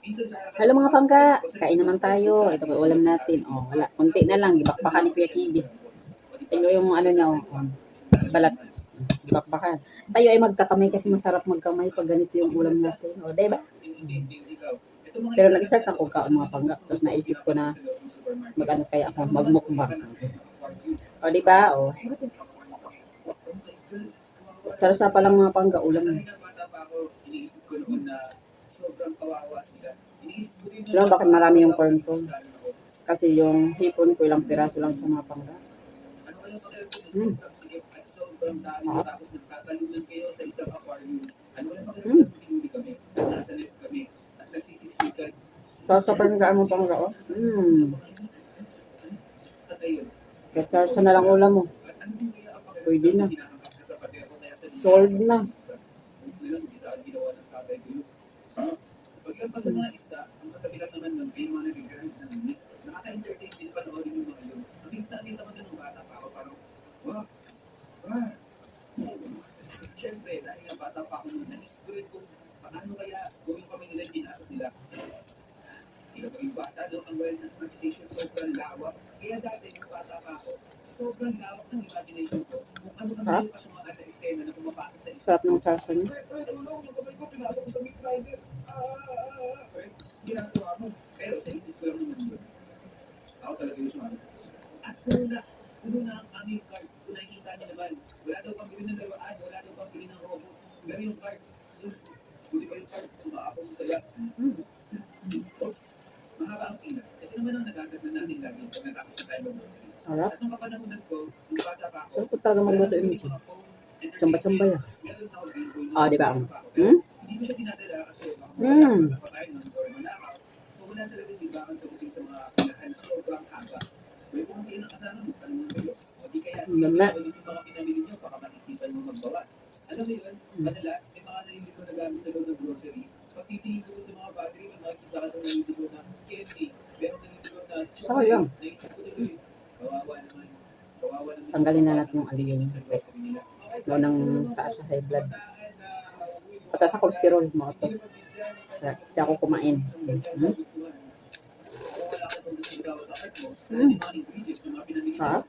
Hello mga pangga, kain naman tayo. Ito po ulam natin. Oh, wala, konti na lang. Gibakbakan ni Kuya Kidi. Tingnan yung ano niya, balat. Gibakbakan. Tayo ay magkakamay kasi masarap magkamay pag ganito yung ulam natin. O, diba? Pero nag-start ako kaon mga pangga. Tapos naisip ko na mag-ano kaya ako, magmukbang. O, diba? O, sarasa pa lang mga pangga ulam. Alam mo bakit marami yung corn ko? Kasi yung hipon ko ilang piraso lang sa mga pangga. Mm. Sarap. Sarap sa panggaan mo pangga, oh. Kahit sarsa na lang ulam mo. Pwede na. Solved na. Sarap. Sarap ng sarsa niya. Sarap. Sarap po talaga magluto yung michi. Chamba-chamba yan. Ah, di ba? Hmm? Hmm. Mama. Sayang. Tanggalin na natin yung alien. No, nang taas sa high blood. Pataas sa cholesterol mo ito. Kaya ako kumain. Hmm? Hmm. Ha? Hmm?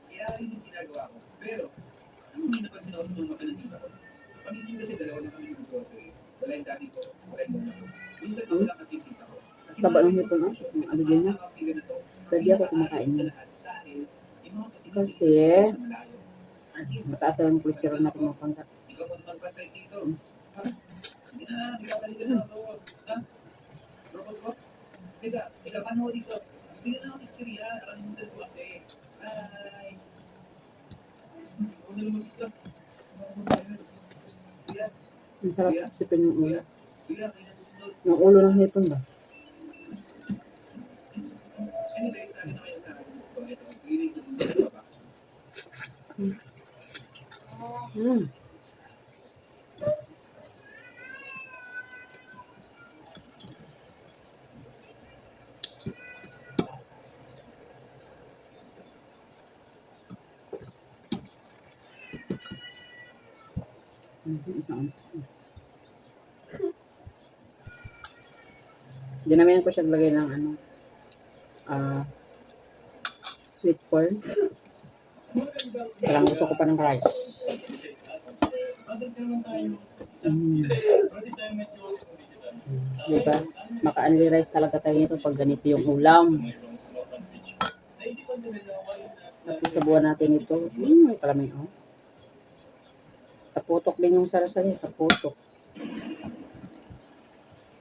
Taba ng hipon, oh. Yung alien niya. Pwede ako kumakain niya. Kasi, mataas na yung cholesterol natin mga pangkat. Hmm. Ang sarap sipin yung ulo. Yung ulo ng hipon ba? Hmm. Isang dinamihan ko siya lagay ng ano, sweet corn. Parang gusto ko pa ng rice. Diba? Maka-only rice talaga tayo nito pag ganito yung ulam. Tapos sabuan natin ito. Palamig, oh. Sa putok din yung sarasa niya, sa putok.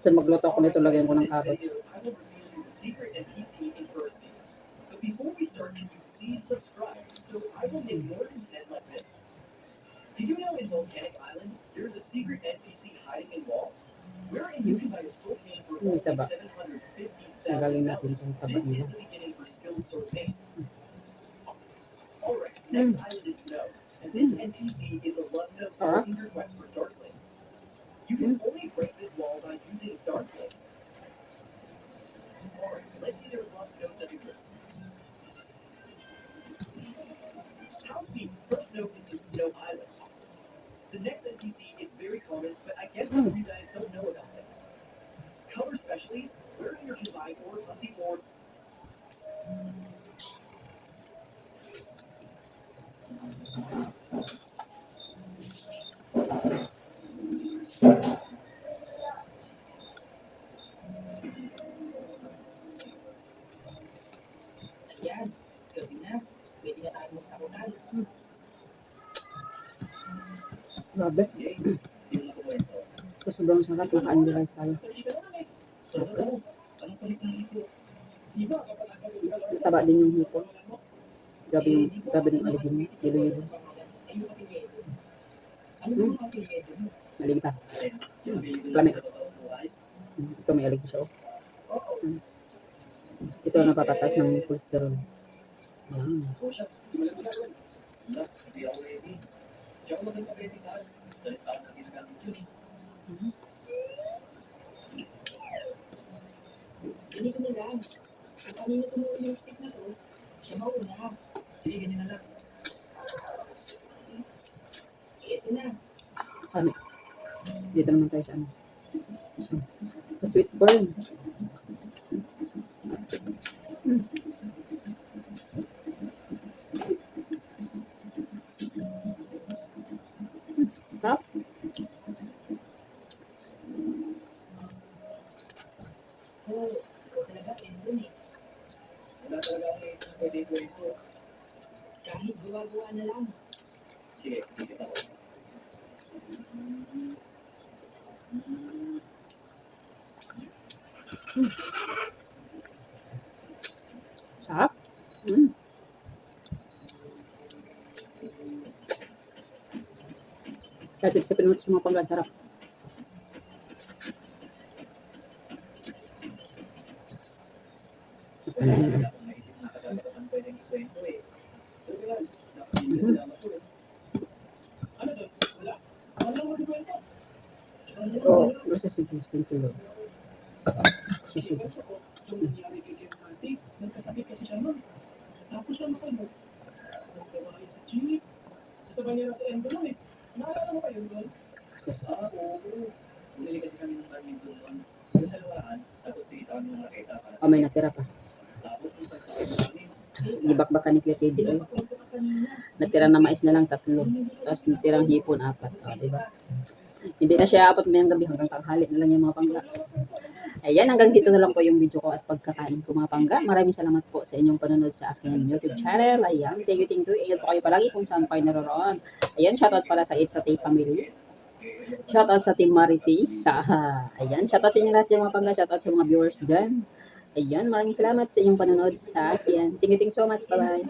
So magluto ako nito, lagyan ko ng carrots. Before we start, can you please subscribe so I will make more content like this? Did you know in Volcanic Island there's a secret NPC hiding in wall? Wherein you can buy a sword paint for only 750,000. This is the beginning for skilled sword paint. Alright, next island is Snow, and this NPC is a London solving your quest for Darkling. You can only break this wall by using Darkling. Alright, let's see their love notes everywhere. Housebeat's first note is in Snow Island. The next NPC is very common, but I guess some of you guys don't know about this. Grabe. So, sobrang sarap. Naka-only rice tayo. Sarap. Taba din yung hipon. Grabe yung aligin niya. Yelo-yelo. Maling pa. Lamig. Ito may alig siya. Ito ang napapataas ng cholesterol. Yan. Kami. Dito naman tayo sa ano. Sa sweet corn. Sarap. Sarap. Kahit isipin mo ito sa mga panggan, sarap. Oh, nasa si Justin tuloy. Si Justin. Nagkasakit kasi siya nun. Tapos siya makalog. Nagkawali sa jeep. Kasabay niya sa endo nun eh. Naalala mo kayo doon? Oo. Bumili kasi kami ng kami doon. Yung halawaan, tapos di isa kami nakita. Oh, may natira pa. Tapos yung pagkakas namin. Gibakbakan ni Kuya KD. Oh. Natira na mais na lang 3. Tapos natirang hipon 4. Oh, diba? Hindi na siya abot mayang gabi hanggang tanghali na lang yung mga pangga. Ayan, hanggang dito na lang po yung video ko at pagkakain ko mga pangga. Maraming salamat po sa inyong panonood sa akin YouTube channel. Ayan, thank you. Ingat po kayo palagi kung saan kayo naroroon. Ayan, shoutout pala sa It's a Tay Family. Shoutout sa Team Marites. Ayan, shoutout sa inyo lahat yung mga pangga. Shoutout sa mga viewers dyan. Ayan, maraming salamat sa inyong panonood sa akin. Thank you so much. Bye-bye.